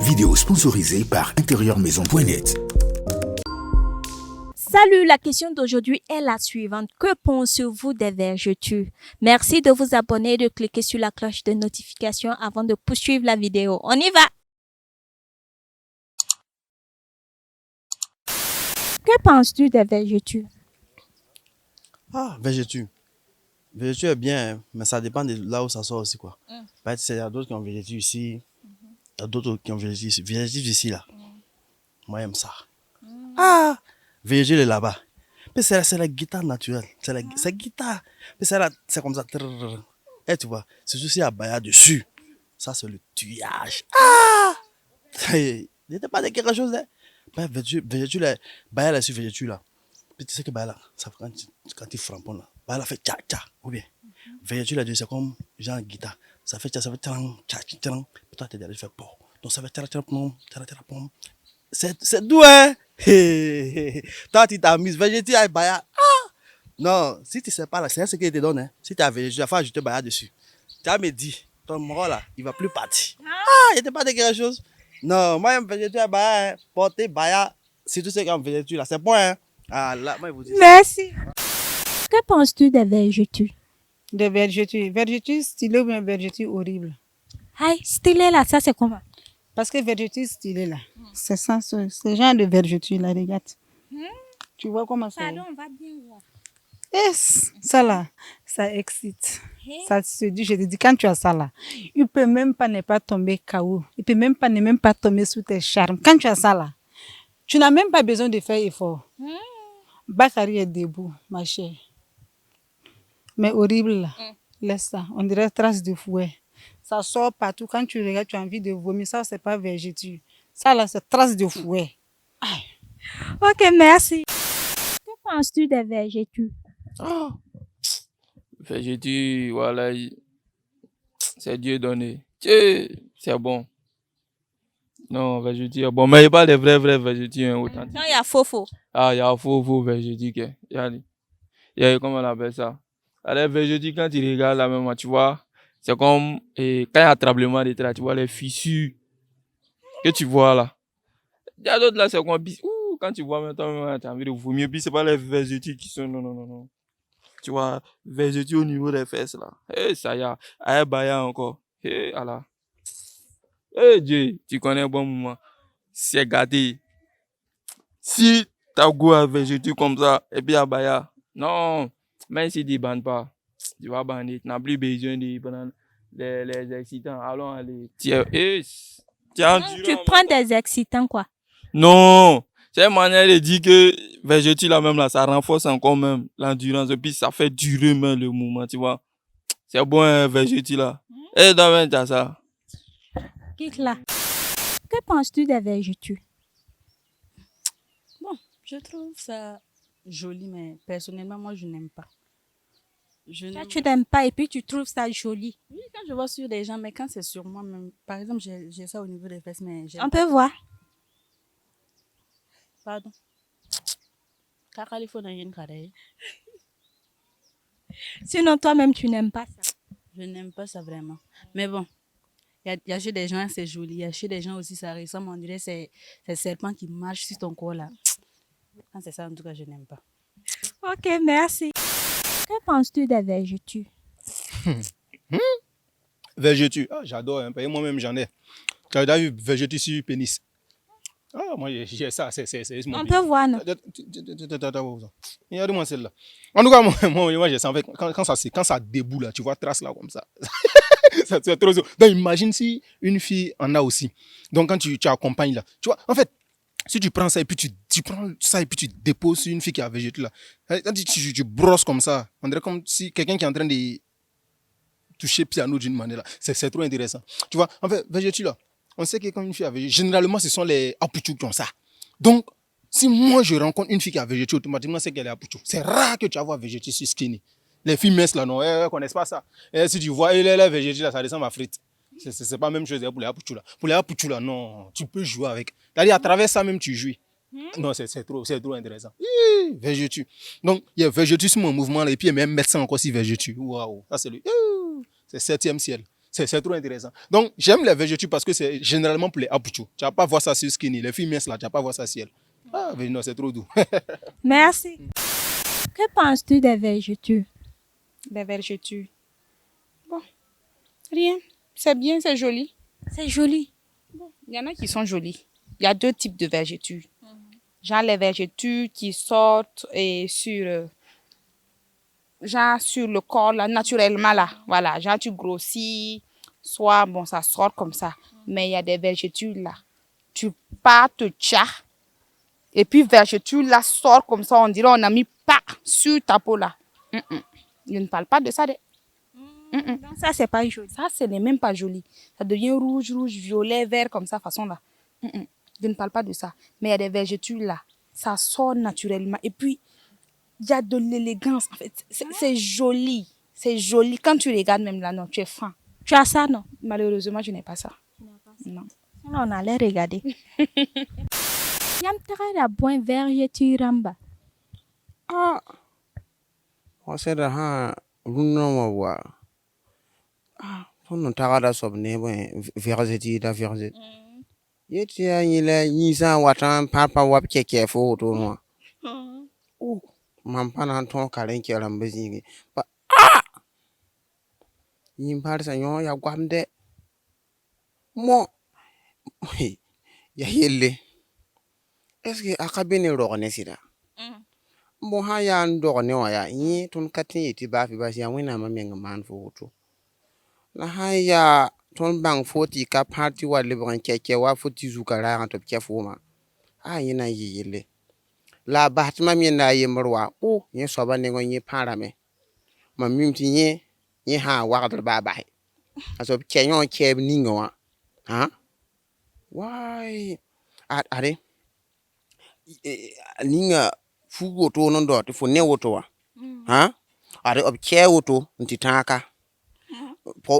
vidéo sponsorisée par intérieurmaison.net. Salut, la question d'aujourd'hui est la suivante. Que pensez-vous des vergetures? Merci de vous abonner et de cliquer sur la cloche de notification avant de poursuivre la vidéo. On y va! Que penses-tu des vergetures? Ah, végéture. Végéture est bien, hein, mais ça dépend de là où ça sort aussi, quoi. Peut-être qu'il y a d'autres qui ont végéture ici, il y a d'autres qui ont végéture ici. Végéture ici, là. Moi, j'aime ça. Ah! Végéture est là-bas. Puis c'est la guitare naturelle. C'est la guitare. Puis c'est comme ça. Trrr. Et tu vois, c'est aussi à Baya dessus. Ça, c'est le tuyage. Ah! Il n'était pas de quelque chose, hein. Végéture, là, Baya là sur végéture, là. Puis tu sais que Baya là, ça, quand tu frappes, là, Baya là fait tcha tcha, ou bien. Végéture là, c'est comme genre guitare. Ça fait tcha, ça fait tcha tcha tcha. Puis toi, tu es derrière, tu fais pom. Donc ça fait tcha tcha pom, tcha tcha pom. C'est doux, hein? Toi, tu t'amuses. Végéture avec Baya. Ah! Non, si tu ne sais pas, là, c'est ce qu'il te donne, hein. Si tu as végéture, il faut ajouter Baya dessus. Tu as me dit, ton mort là, il ne va plus partir. Ah, il n'était pas de quelque chose. Non, moi, j'aime végéture avec Baya, hein. Porter Baya, c'est tout ce qui est en végéture là. C'est bon, hein? Ah, là, moi, je vous dis. Merci. Que penses-tu des vergetures? Des vergetures. Vergetures stylées ou bien vergetures horribles? Aïe, stylé là, ça c'est comment? Parce que vergetures stylées là, c'est ça, ce genre de vergetures là, regarde. Tu vois comment ça Pardon, on va bien voir. Yes, ça là, ça excite. Ça se dit, je te dis, quand tu as ça là, il peut même pas ne pas tomber KO. Il peut même pas ne même pas tomber sous tes charmes. Quand tu as ça là, tu n'as même pas besoin de faire effort. Bakary est debout, ma chère. Mais horrible là, laisse ça. On dirait trace de fouet. Ça sort partout. Quand tu regardes, tu as envie de vomir. Ça, c'est pas vergeture. Ça là, c'est trace de fouet. Ok, merci. Que penses-tu des vergetures? Ah, végéture, voilà, c'est Dieu donné. C'est bon. Non, végéture, bon, mais il n'y a pas de vraies végétures authentiques. Non, il y a faux. Ah, il y a faux végéture. Il y a, comment on appelle ça? Les végétures, quand tu regardes là même, tu vois, c'est comme quand il y a un tremblement de terre, tu vois les fissures que tu vois là. Il y a d'autres là, c'est comme, quand tu vois maintenant, tu as envie de vomir, puis c'est pas les végétures qui sont, non. Tu vois, végéture au niveau des fesses là. Ça y a, Baya encore. Allah. Dieu, tu connais un bon moment. C'est gâté. Si t'as goût à végéture comme ça, et puis à Baya, non, même si tu ne bandes pas, tu vas bander. Tu n'as plus besoin de prendre les excitants. Allons aller. Tiens, Tu prends des excitants quoi? Non, c'est une manière de dire que végéture là même là, ça renforce encore même l'endurance et puis ça fait durer même le mouvement, tu vois. C'est bon, hein, végéture là. Et dans t'as ça. Quitte là. Que penses-tu des vergetures? Bon, je trouve ça joli, mais personnellement, moi, je n'aime pas. Toi, tu n'aimes pas et puis tu trouves ça joli. Oui, quand je vois sur des gens, mais quand c'est sur moi-même, par exemple, j'ai ça au niveau des fesses, mais j'ai... On peut voir. Pardon. Kakalipo na yin kare. Sinon, toi-même, tu n'aimes pas ça. Je n'aime pas ça vraiment. Mais bon, il y a chez des gens, c'est joli. Il y a chez des gens aussi, ça ressemble, on dirait c'est serpent qui marche sur ton corps là. Quand c'est ça, en tout cas, je n'aime pas. Ok, merci. Que penses-tu des vergetures? Végéture. Ah, j'adore, hein. Moi-même, j'en ai. Tu as vu végéture sur pénis? Ah, moi, j'ai ça. C'est On peut voir, non? Regarde-moi celle-là. En tout cas, moi j'ai ça. En fait, quand ça déboule, là, tu vois, trace là, comme ça. C'est trop. Donc, imagine si une fille en a aussi. Donc, quand tu accompagnes là, tu vois, en fait, si tu prends ça et puis tu prends ça et puis tu déposes sur une fille qui a végéture là, quand tu brosses comme ça, on dirait comme si quelqu'un qui est en train de toucher piano d'une manière là. C'est trop intéressant. Tu vois, en fait, végéture là, on sait que quand une fille a végéture, généralement, ce sont les apouchous qui ont ça. Donc, si moi je rencontre une fille qui a végéture, automatiquement, c'est qu'elle est apouchou. C'est rare que tu vas voir végéture sur skinny. Les filles minces là, non, elles ne connaissent pas ça. Et si tu vois, les végétures là, ça ressemble à frites. C'est pas la même chose pour les apouchous là. Pour les apouchous là, non, tu peux jouer avec. C'est-à-dire, à travers ça même, tu joues. Non, c'est trop intéressant. Végéture. Donc, il y a végéture sur mon mouvement là, et puis il y a même médecin encore si végéture. Waouh, ça c'est lui. C'est 7e ciel. C'est trop intéressant. Donc, j'aime les vergetures parce que c'est généralement pour les apuchou. Tu vas pas voir ça sur Skinny. Les filles minces là, tu vas pas voir ça sur elles. Ah, mais non, c'est trop doux. Merci. Que penses-tu des vergetures? Les vergetures. Bon, rien. C'est bien, c'est joli. C'est joli. Il y en a qui sont jolis. Il y a 2 types de vergetures. Genre les vergetures qui sortent et genre sur le corps, là, naturellement, là. Voilà, genre tu grossis, soit, bon, ça sort comme ça. Mais il y a des vergetures, là. Tu pars, te tchas, et puis vergeture, là, sort comme ça, on dirait on a mis pas sur ta peau, là. Je ne parle pas de ça. Donc ça, c'est pas joli. Ça, ce n'est même pas joli. Ça devient rouge, violet, vert, comme ça, façon, là. Je ne parle pas de ça. Mais il y a des vergetures, là. Ça sort naturellement. Et puis, il y a de l'élégance, en fait. C'est joli. C'est joli. Quand tu regardes même là, non, tu es franc. Tu as ça, non? Malheureusement, je n'ai pas ça. Non. Sinon, on allait regarder. Yam tara da bon vergeture ramba. Ah, wasa da ha runna wa ton taga da sob ne bon verzeti da verzet yeti ya yile yisa watan papa wap keke fo to no oh man pana ton karen ke rambeji ba yin par sa yo ya gwamde mo ya yelle est-ce que akabene rogone sida mo ha ya ndogone wa ya yi ton katin yiti ba fi ba ya wina ma menga man fo to la ha ya ton bang foti ka party wa le ban keke wa foti zukara to ke fo ma a yina yile la batma mi na yemrwa o yin so ba ne ngonyi para me ma mimti yi ha wa ga ba ba aso ke yon ke ni ngwa ha why are ninga fugo to non do fo ne woto wa ha are ob ke woto ntitaka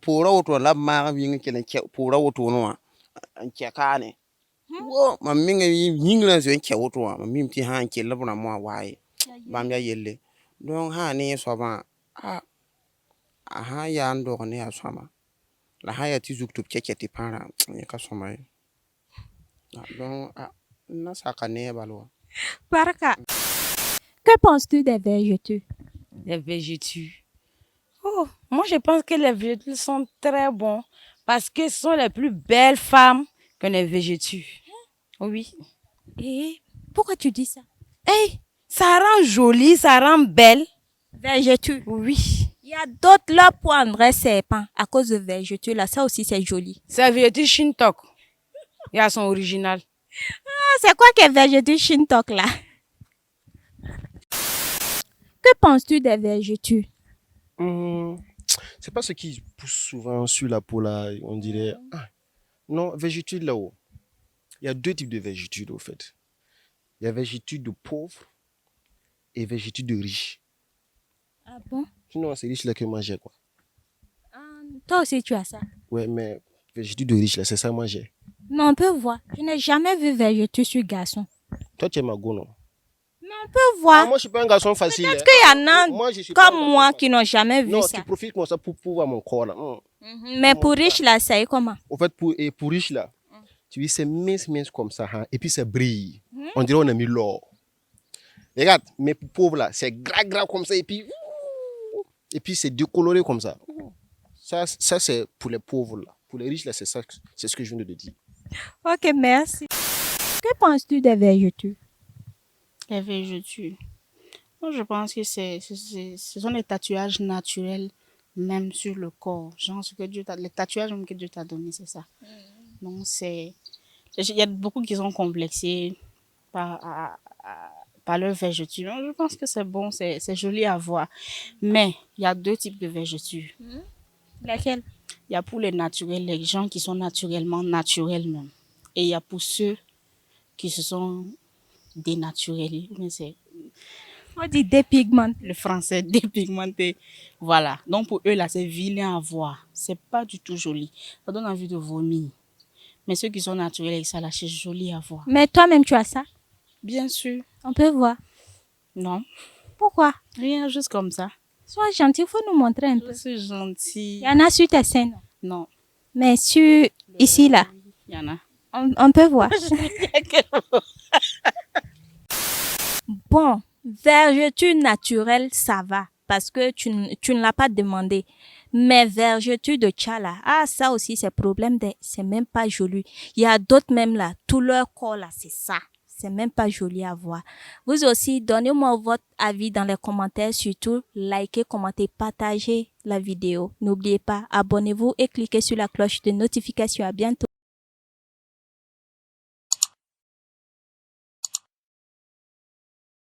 pora woto la ma wi ngi kelen ke pora woto no wa ke kane wo ma minga yingla zo ke woto wa ma mimti ha ke labuna mo waye bam ya yelle don ha ne so ba ha ya ndo ne ya so ma la ha ya ti zuktu ke ti para ne ka so mai donc na sakane balwa. Baraka. Que penses-tu des vergetures? Les vergetures. Oh, moi je pense que les vergetures sont très bons parce que ce sont les plus belles femmes que les vergetures. Oui. Et pourquoi tu dis ça? Hey, ça rend jolie, ça rend belle. Vergeture. Oui. Il y a d'autres là pour André Serpent à cause de vergeture là, ça aussi c'est joli. C'est vergeture Shintok. Il y a son original. Ah, c'est quoi que vergeture Shintok là? Que penses-tu des vergetures? C'est pas ce qui pousse souvent sur la peau là, on dirait. Non, vergeture là-haut. Il y a 2 types de vergeture au fait. Il y a vergeture de pauvre et vergeture de riche. Ah bon? Sinon, c'est riche là que moi j'ai quoi. Toi aussi tu as ça? Ouais, mais vergeture de riche là, c'est ça moi j'ai. Mais on peut voir. Je n'ai jamais vu vergeture sur garçon. Toi, tu es ma go, non? Mais on peut voir. Moi, je suis pas un garçon facile. Peut-être qu'il y en a Moi, je suis pas un comme garçon moi facile. qui n'ont jamais vu Non, ça. tu profites comme ça pour voir mon corps là. Mais pour riche là, ça est comment? Au fait, pour riche là, tu vois, c'est mince comme ça, hein, et puis ça brille. On dirait on a mis l'or. Regarde, mais pour pauvre là, c'est gras comme ça, et puis c'est décoloré comme ça. Ça c'est pour les pauvres là. Pour les riches là, c'est ça, c'est ce que je viens de te dire. Ok, merci. Que penses-tu des vergetures? Les vergetures. Moi, je pense que ce sont des tatouages naturels, même sur le corps. Genre, les tatouages même que Dieu t'a donné, c'est ça. Donc, il y a beaucoup qui sont complexés par leur vergeture. Donc, je pense que c'est bon, c'est joli à voir. Mais, il y a 2 types de vergetures. Laquelle? Il y a pour les naturels, les gens qui sont naturellement naturels même. Et il y a pour ceux qui se sont dénaturés. On dit dépigmenté. Le français dépigmenté. Voilà. Donc pour eux là, c'est vilain à voir. C'est pas du tout joli. Ça donne envie de vomir. Mais ceux qui sont naturels avec ça là, c'est joli à voir. Mais toi-même, tu as ça? Bien sûr. On peut voir. Non. Pourquoi? Rien, juste comme ça. Sois gentil, il faut nous montrer un peu. Je suis gentille. Il y en a sur tes seins. Non. Mais ici, là, Il y en a. on peut voir. Bon, vergeture naturelle, ça va, parce que tu ne l'as pas demandé. Mais vergeture de Tchala, ça aussi, c'est problème, c'est même pas joli. Il y a d'autres même là, tout leur corps là, c'est ça. C'est même pas joli à voir. Vous aussi, donnez-moi votre avis dans les commentaires, surtout, likez, commentez, partagez la vidéo. N'oubliez pas, abonnez-vous et cliquez sur la cloche de notification. À bientôt.